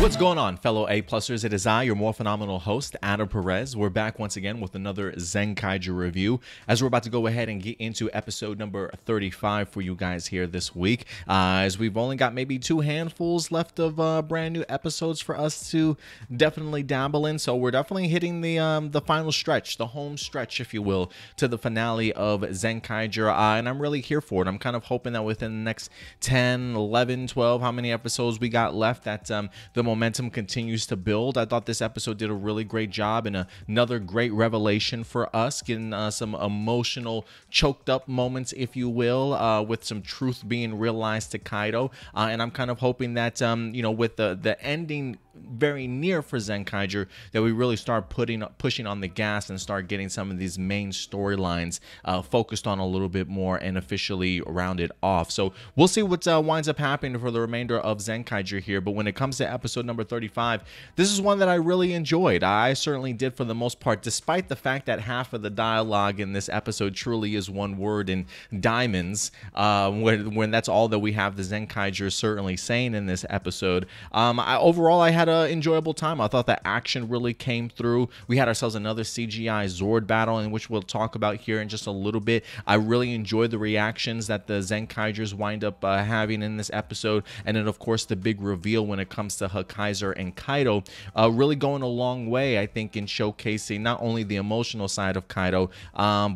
What's going on, fellow A-Plusers? It is I, your Morphinominal host, Adam Perez. We're back once again with another Zenkaiger review, as we're about to go ahead and get into episode number 35 for you guys here this week, as we've only got maybe two handfuls left of brand new episodes for us to definitely dabble in. So we're definitely hitting the final stretch, the home stretch, if you will, to the finale of Zenkaiger, and I'm really here for it. I'm kind of hoping that within the next 10, 11, 12, how many episodes we got left, that the momentum continues to build. I thought this episode did a really great job and another great revelation for us, getting some emotional, choked up moments, if you will, with some truth being realized to Kaito. And I'm kind of hoping that, with the ending very near for Zenkaiger, that we really start pushing on the gas and start getting some of these main storylines focused on a little bit more and officially rounded off. So we'll see what winds up happening for the remainder of Zenkaiger here. But when it comes to episode number 35, this is one that I really enjoyed. I certainly did for the most part, despite the fact that half of the dialogue in this episode truly is one word in diamonds, when that's all that we have the Zenkaiger certainly saying in this episode. Overall, I had an enjoyable time. I thought the action really came through. We had ourselves another CGI Zord battle, in which we'll talk about here in just a little bit. I really enjoyed the reactions that the Zenkaigers wind up having in this episode, and then of course the big reveal when it comes to Hakaiser and Kaito, really going a long way, I think, in showcasing not only the emotional side of Kaito,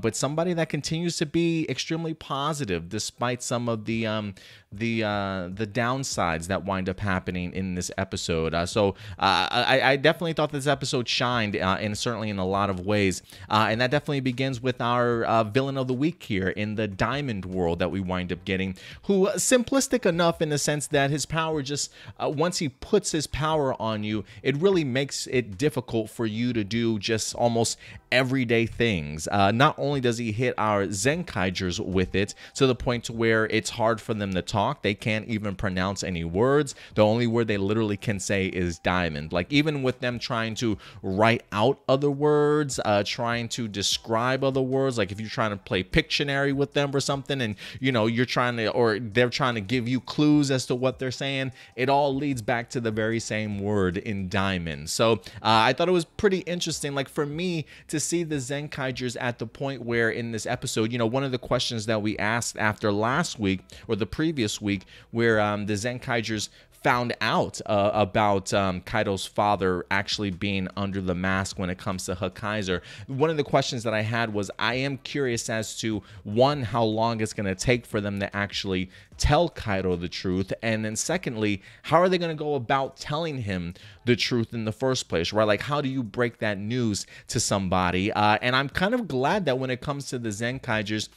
but somebody that continues to be extremely positive despite some of the downsides that wind up happening in this episode. So I definitely thought this episode shined, and certainly in a lot of ways. And that definitely begins with our villain of the week here in the Diamond world that we wind up getting, who simplistic enough in the sense that his power just, once he puts his power on you, it really makes it difficult for you to do just almost everyday things. Not only does he hit our Zenkaigers with it to the point to where it's hard for them to talk. They can't even pronounce any words. The only word they literally can say is diamond. Like, even with them trying to write out other words, trying to describe other words, like if you're trying to play Pictionary with them or something, and you're trying to, or they're trying to give you clues as to what they're saying, it all leads back to the very same word in diamond. So I thought it was pretty interesting, like for me, to see the Zenkaigers at the point where in this episode, one of the questions that we asked after last week or the previous week, where the Zenkaigers found out about Kaito's father actually being under the mask when it comes to Hakaiser. One of the questions that I had was, I am curious as to, one, how long it's going to take for them to actually tell Kaito the truth, and then secondly, how are they going to go about telling him the truth in the first place, right? Like, how do you break that news to somebody? And I'm kind of glad that when it comes to the Zenkaigers,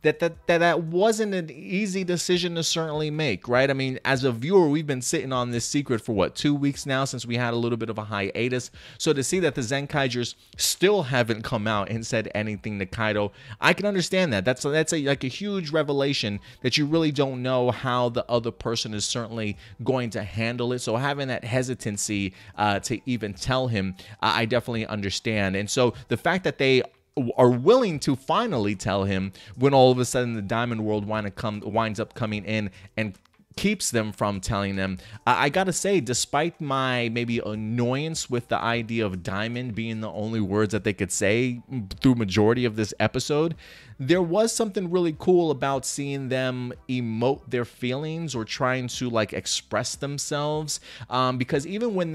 that wasn't an easy decision to certainly make, right? I mean, as a viewer, we've been sitting on this secret for what, 2 weeks now, since we had a little bit of a hiatus. So to see that the Zenkaigers still haven't come out and said anything to Kaito, I can understand that. That's like a huge revelation that you really don't know how the other person is certainly going to handle it. So having that hesitancy to even tell him, I definitely understand. And so the fact that they are willing to finally tell him, when all of a sudden the Diamond World winds up coming in and keeps them from telling them, I gotta say, despite my maybe annoyance with the idea of diamond being the only words that they could say through majority of this episode, there was something really cool about seeing them emote their feelings or trying to like express themselves, because even when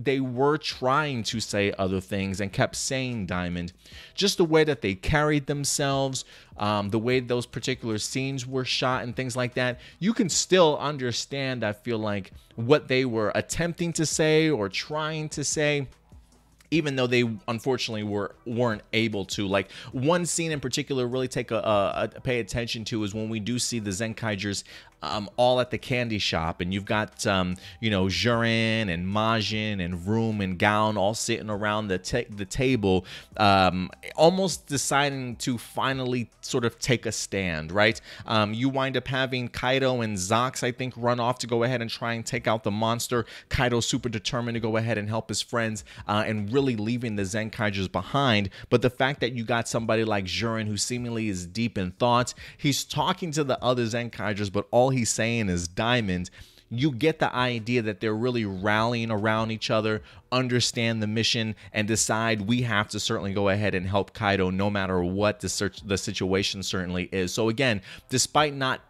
they were trying to say other things and kept saying diamond, just the way that they carried themselves, the way those particular scenes were shot and things like that, you can still understand, I feel like, what they were attempting to say or trying to say, even though they unfortunately weren't able to. Like, one scene in particular really pay attention to is when we do see the Zenkaigers all at the candy shop, and you've got Jurin and Majin and Room and Gown all sitting around the table, almost deciding to finally sort of take a stand, right? You wind up having Kaito and Zox, I think, run off to go ahead and try and take out the monster. Kaito's super determined to go ahead and help his friends, and really leaving the Zenkaigers behind. But the fact that you got somebody like Jurin, who seemingly is deep in thought, he's talking to the other Zenkaigers, but all he's saying is diamond. you get the idea that they're really rallying around each other, understand the mission, and decide we have to certainly go ahead and help Kaido no matter what the situation certainly is. So again, despite not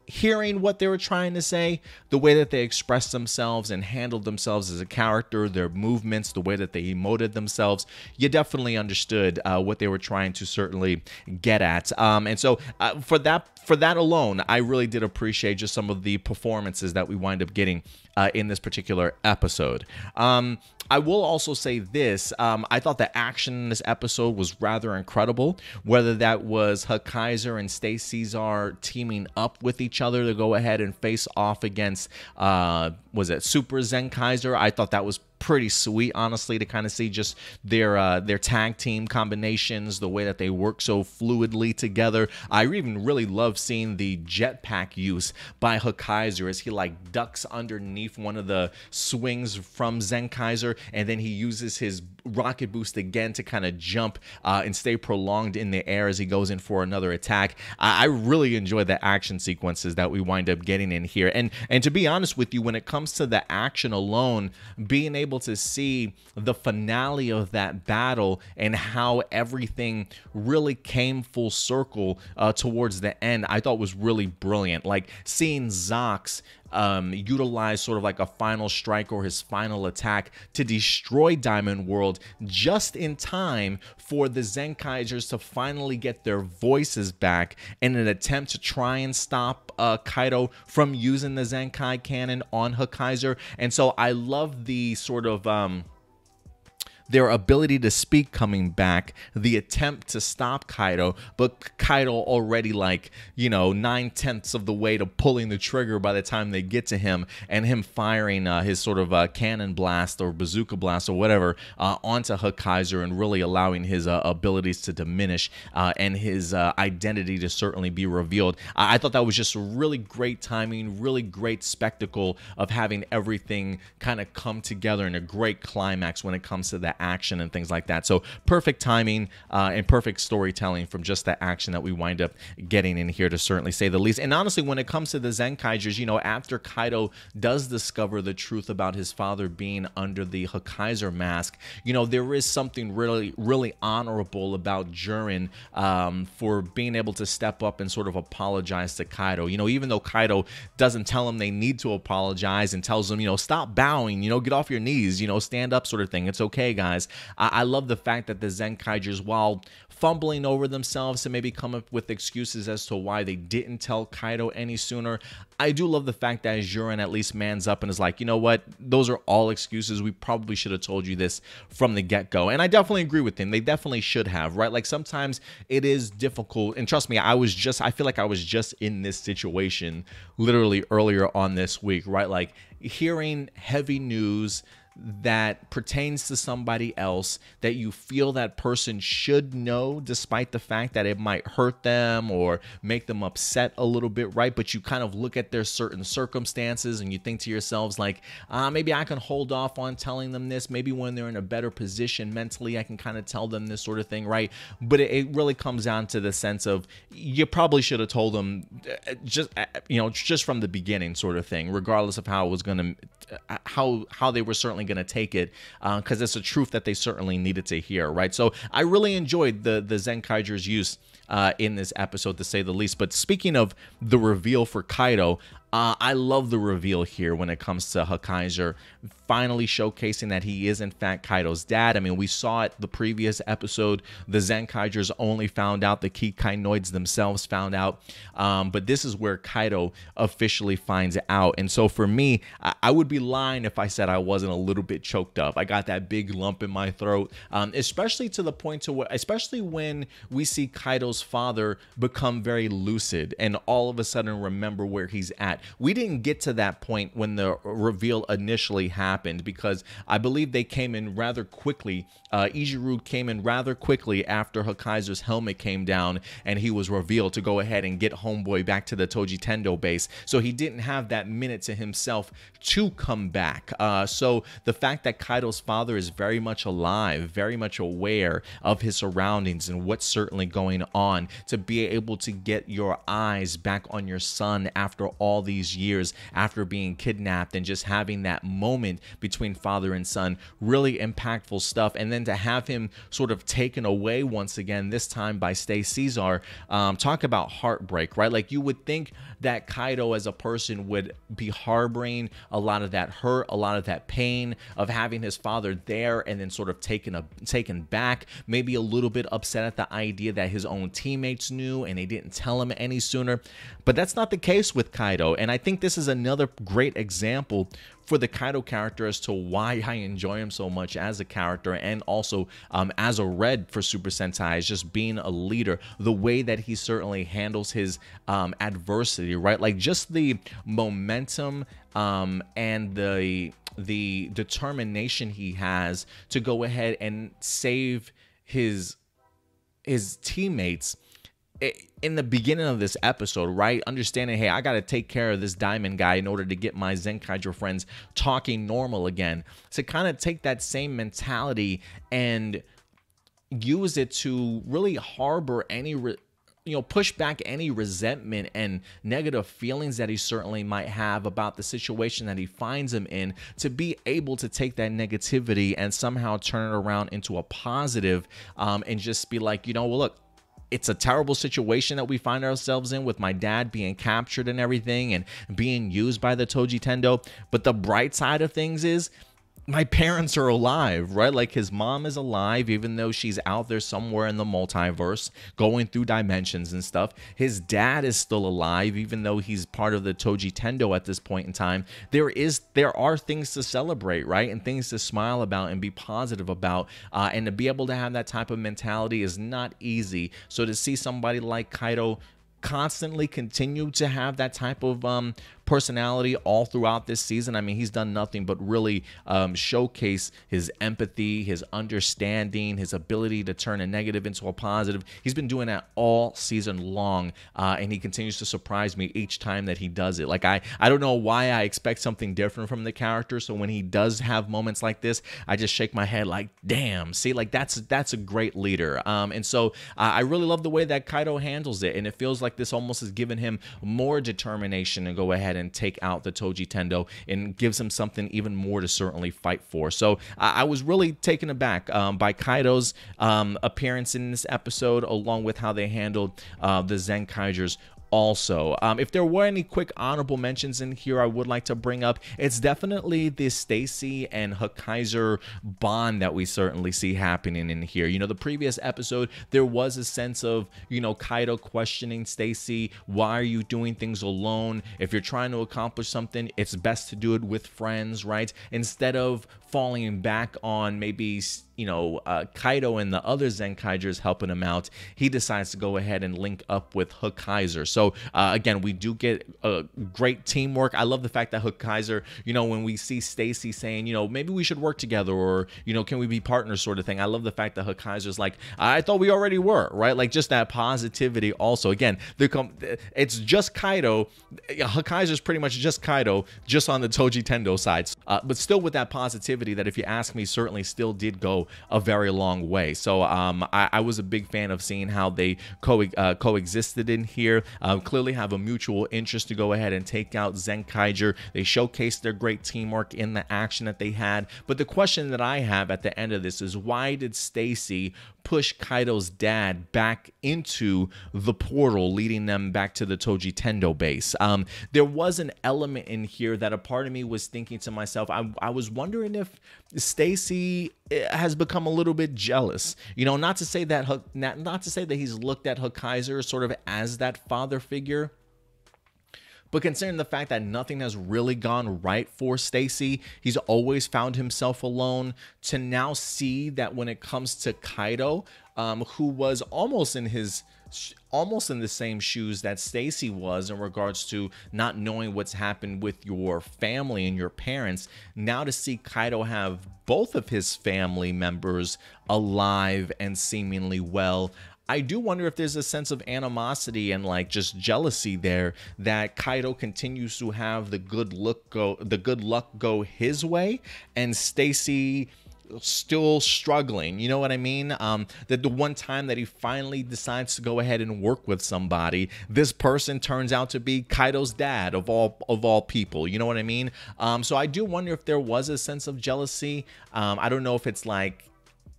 hearing what they were trying to say, the way that they expressed themselves and handled themselves as a character, their movements, the way that they emoted themselves, you definitely understood what they were trying to certainly get at. And so for that alone, I really did appreciate just some of the performances that we wind up getting in this particular episode. I will also say this, I thought the action in this episode was rather incredible, whether that was Hakaiser and Stacey Zord teaming up with each other to go ahead and face off against, was it Super Zenkaiser? I thought that was pretty sweet, honestly, to kind of see just their tag team combinations, the way that they work so fluidly together. I even really love seeing the jetpack use by Hakaiser as he like ducks underneath one of the swings from Zenkaiser, and then he uses his rocket boost again to kind of jump and stay prolonged in the air as he goes in for another attack. I really enjoy the action sequences that we wind up getting in here. And to be honest with you, when it comes to the action alone, being able to see the finale of that battle and how everything really came full circle towards the end, I thought was really brilliant. Like seeing Zox utilize sort of like a final strike or his final attack to destroy Diamond World just in time for the Zenkaigers to finally get their voices back in an attempt to try and stop Kaito from using the Zenkai cannon on Hakaiser. And so I love the sort of their ability to speak coming back, the attempt to stop Kaito, but Kaito already like, 9/10 of the way to pulling the trigger by the time they get to him, and him firing his sort of cannon blast or bazooka blast or whatever onto Hakaiser and really allowing his abilities to diminish and his identity to certainly be revealed. I thought that was just really great timing, really great spectacle of having everything kind of come together in a great climax when it comes to that action and things like that. So perfect timing and perfect storytelling from just the action that we wind up getting in here, to certainly say the least. And honestly, when it comes to the Zenkaigers, after Kaito does discover the truth about his father being under the Hakaiser mask, there is something really, really honorable about Jiren for being able to step up and sort of apologize to Kaito. Even though Kaito doesn't tell him they need to apologize and tells them, stop bowing, get off your knees, stand up sort of thing. It's okay, guys. I love the fact that the Zenkaigers, while fumbling over themselves to maybe come up with excuses as to why they didn't tell Kaito any sooner, I do love the fact that Jiren at least mans up and is like, you know what, those are all excuses. We probably should have told you this from the get-go. And I definitely agree with him. They definitely should have, right? Like sometimes it is difficult. And trust me, I feel like I was just in this situation literally earlier on this week, right? Like hearing heavy news that pertains to somebody else that you feel that person should know, despite the fact that it might hurt them or make them upset a little bit, right? But you kind of look at their certain circumstances and you think to yourselves like, maybe I can hold off on telling them this. Maybe when they're in a better position mentally, I can kind of tell them this sort of thing, right? But it really comes down to the sense of you probably should have told them just from the beginning sort of thing, regardless of how it was going to, how they were certainly going to take it, because it's a truth that they certainly needed to hear, right? So I really enjoyed the Zenkaiger's use in this episode, to say the least. But speaking of the reveal for Kaito, I love the reveal here when it comes to Hakaiser finally showcasing that he is in fact Kaito's dad. I mean, we saw it the previous episode. The Zenkaigers only found out, the Kikainoids themselves found out, but this is where Kaito officially finds out. And so for me, I would be lying if I said I wasn't a little bit choked up. I got that big lump in my throat, especially to the point to where, especially when we see Kaito's father become very lucid and all of a sudden remember where he's at. We didn't get to that point when the reveal initially happened, because I believe they came in rather quickly. Ijiru came in rather quickly after Hakaiser's helmet came down and he was revealed to go ahead and get homeboy back to the Toji Tendo base. So he didn't have that minute to himself to come back. So the fact that Kaito's father is very much alive, very much aware of his surroundings and what's certainly going on, to be able to get your eyes back on your son after all these these years after being kidnapped, and just having that moment between father and son, really impactful stuff. And then to have him sort of taken away once again, this time by Stacey Zord, talk about heartbreak, right? Like, you would think that Kaido as a person would be harboring a lot of that hurt, a lot of that pain of having his father there and then sort of taken back, maybe a little bit upset at the idea that his own teammates knew and they didn't tell him any sooner. But that's not the case with Kaido, and I think this is another great example for the Kaido character as to why I enjoy him so much as a character, and also as a Red for Super Sentai, is just being a leader, the way that he certainly handles his adversity, right? Like, just the momentum and the determination he has to go ahead and save his teammates in the beginning of this episode, right? Understanding, hey, I got to take care of this diamond guy in order to get my Zenkaiger friends talking normal again. So kind of take that same mentality and use it to really harbor any push back any resentment and negative feelings that he certainly might have about the situation that he finds him in, to be able to take that negativity and somehow turn it around into a positive, and just be like, well, look, it's a terrible situation that we find ourselves in with my dad being captured and everything and being used by the Toji Tendo. But the bright side of things is my parents are alive, right? Like, his mom is alive, even though she's out there somewhere in the multiverse going through dimensions and stuff. His dad is still alive, even though he's part of the Toji Tendo at this point in time. There are things to celebrate, right? And things to smile about and be positive about. And to be able to have that type of mentality is not easy. So to see somebody like Kaido constantly continue to have that type of personality all throughout this season. I mean, he's done nothing but really showcase his empathy, his understanding, his ability to turn a negative into a positive. He's been doing that all season long, and he continues to surprise me each time that he does it. Like, I don't know why I expect something different from the character, so when he does have moments like this, I just shake my head like, damn, see, like, that's a great leader. And so I really love the way that Kaido handles it, and it feels like this almost has given him more determination to go ahead and take out the Toji Tendo, and gives him something even more to certainly fight for. So I was really taken aback by Kaido's appearance in this episode, along with how they handled the Zenkaigers. Also, if there were any quick honorable mentions in here I would like to bring up, it's definitely the Stacey and Hakaiser bond that we certainly see happening in here. The previous episode, there was a sense of, Kaido questioning Stacey, why are you doing things alone? If you're trying to accomplish something, it's best to do it with friends, right? Instead of falling back on maybe, Kaido and the other Zenkaigers helping him out, he decides to go ahead and link up with Hakaiser. So again, we do get great teamwork. I love the fact that Hakaiser, when we see Stacey saying, maybe we should work together, or, can we be partners sort of thing. I love the fact that Hakaiser's like, I thought we already were, right? Like, just that positivity also. Again, it's just Kaido. Hakaiser's pretty much just Kaido, just on the Toji Tendo side. But still with that positivity that, if you ask me, certainly still did go a very long way. So I was a big fan of seeing how they coexisted in here. Clearly have a mutual interest to go ahead and take out Zenkaiger. They showcased their great teamwork in the action that they had. But the question that I have at the end of this is, why did Stacey push Kaido's dad back into the portal, leading them back to the Toji Tendo base? There was an element in here that a part of me was thinking to myself, I was wondering if Stacey has become a little bit jealous. Not to say that he's looked at Hakaiser sort of as that father figure, but considering the fact that nothing has really gone right for Stacey, he's always found himself alone, to now see that when it comes to Kaido, who was almost in the same shoes that Stacey was in regards to not knowing what's happened with your family and your parents, now to see Kaido have both of his family members alive and seemingly well, I do wonder if there's a sense of animosity and like just jealousy there, that Kaido continues to have the good luck go his way, and Stacey still struggling. You know what I mean? That the one time that he finally decides to go ahead and work with somebody, this person turns out to be Kaido's dad of all people. You know what I mean? So I do wonder if there was a sense of jealousy. I don't know if it's like,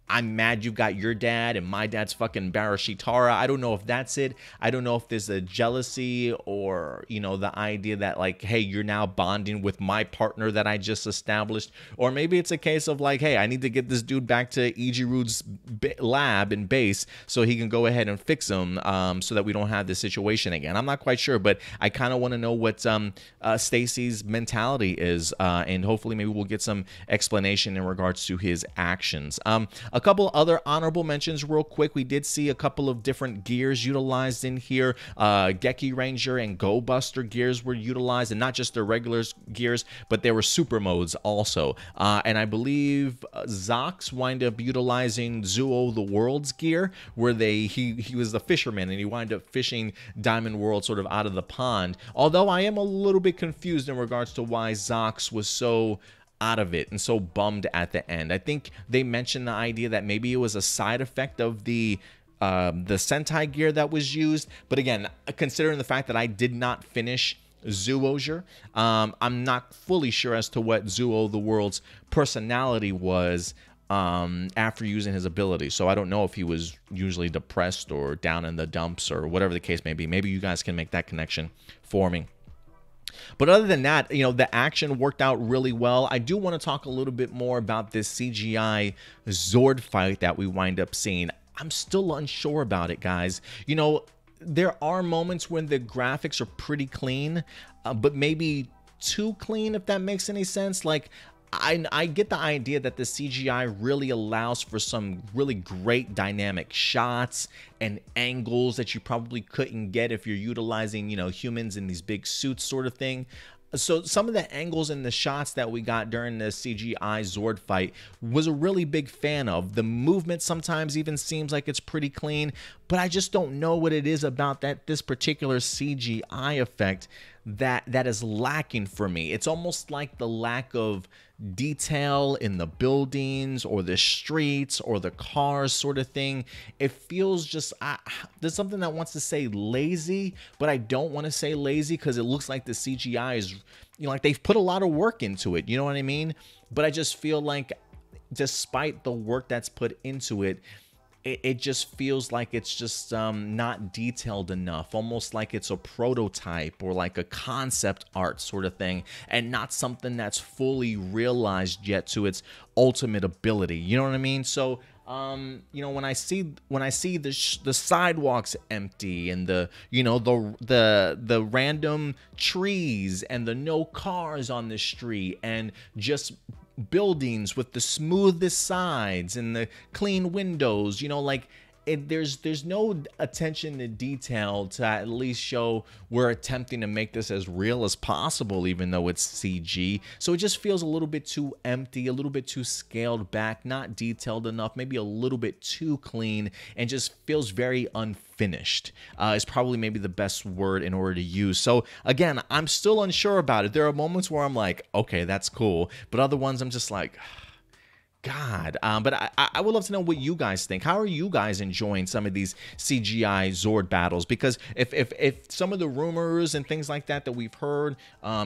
I'm mad you got your dad and my dad's fucking Barashitara. I don't know if that's it. I don't know if there's a jealousy or, you know, the idea that like, hey, you're now bonding with my partner that I just established. Or maybe it's a case of like, hey, I need to get this dude back to Ijiru's lab and base so he can go ahead and fix him so that we don't have this situation again. I'm not quite sure, but I kind of want to know what Stacey's mentality is, and hopefully maybe we'll get some explanation in regards to his actions. A couple other honorable mentions real quick. We did see a couple of different gears utilized in here. Geki Ranger and Go Buster gears were utilized, and not just their regular gears, but there were super modes also. And I believe Zox wind up utilizing Zuo the World's gear, where he was the fisherman and he wind up fishing Diamond World sort of out of the pond. Although I am a little bit confused in regards to why Zox was so out of it and so bummed at the end. I think they mentioned the idea that maybe it was a side effect of the Sentai gear that was used. But again, considering the fact that I did not finish Zuozier, I'm not fully sure as to what Zuo the World's personality was after using his ability. So I don't know if he was usually depressed or down in the dumps or whatever the case may be. Maybe you guys can make that connection for me. But other than that, you know, the action worked out really well. I do want to talk a little bit more about this CGI Zord fight that we wind up seeing. I'm still unsure about it, guys. You know, there are moments when the graphics are pretty clean, but maybe too clean, if that makes any sense. Like, I get the idea that the CGI really allows for some really great dynamic shots and angles that you probably couldn't get if you're utilizing, you know, humans in these big suits sort of thing. So some of the angles and the shots that we got during the CGI Zord fight was a really big fan of. The movement sometimes even seems like it's pretty clean, but I just don't know what it is about this particular CGI effect that is lacking for me. It's almost like the lack of detail in the buildings or the streets or the cars sort of thing. It feels just, there's something that wants to say lazy, but I don't want to say lazy because it looks like the CGI is, you know, like they've put a lot of work into it. You know what I mean? But I just feel like despite the work that's put into it, it just feels like it's just not detailed enough, almost like it's a prototype or like a concept art sort of thing, and not something that's fully realized yet to its ultimate ability. You know what I mean? So you know, when I see the sidewalks empty and the, you know, the random trees and the no cars on the street and just buildings with the smoothest sides and the clean windows, you know, like there's no attention to detail to at least show we're attempting to make this as real as possible, even though it's CG. So it just feels a little bit too empty, a little bit too scaled back, not detailed enough, maybe a little bit too clean, and just feels very unfinished. Is probably maybe the best word in order to use. So again, I'm still unsure about it. There are moments where I'm like, okay, that's cool, but other ones I'm just like, God. But I would love to know what you guys think. How are you guys enjoying some of these CGI Zord battles? Because if some of the rumors and things like that we've heard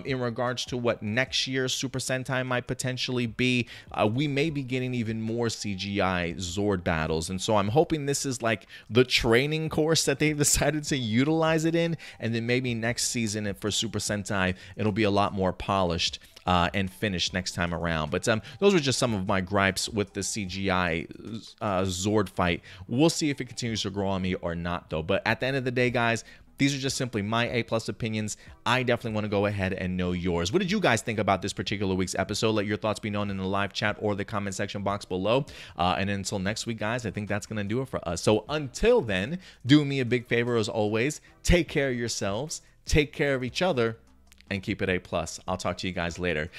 in regards to what next year's Super Sentai might potentially be, we may be getting even more CGI Zord battles. And so I'm hoping this is like the training course that they've decided to utilize it in. And then maybe next season for Super Sentai, it'll be a lot more polished and finished next time around. But those are just some of my gripes with the CGI Zord fight. We'll see if it continues to grow on me or not, though. But at the end of the day, guys, these are just simply my A+ opinions. I definitely want to go ahead and know yours. What did you guys think about this particular week's episode? Let your thoughts be known in the live chat or the comment section box below. And until next week, guys, I think that's going to do it for us. So until then, do me a big favor as always. Take care of yourselves. Take care of each other. And keep it A+. I'll talk to you guys later.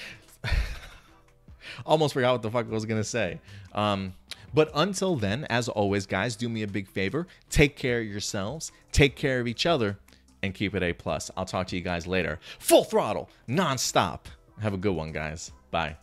Almost forgot what the fuck I was going to say. But until then, as always, guys, do me a big favor. Take care of yourselves. Take care of each other. And keep it A+. I'll talk to you guys later. Full throttle, non-stop. Have a good one, guys. Bye.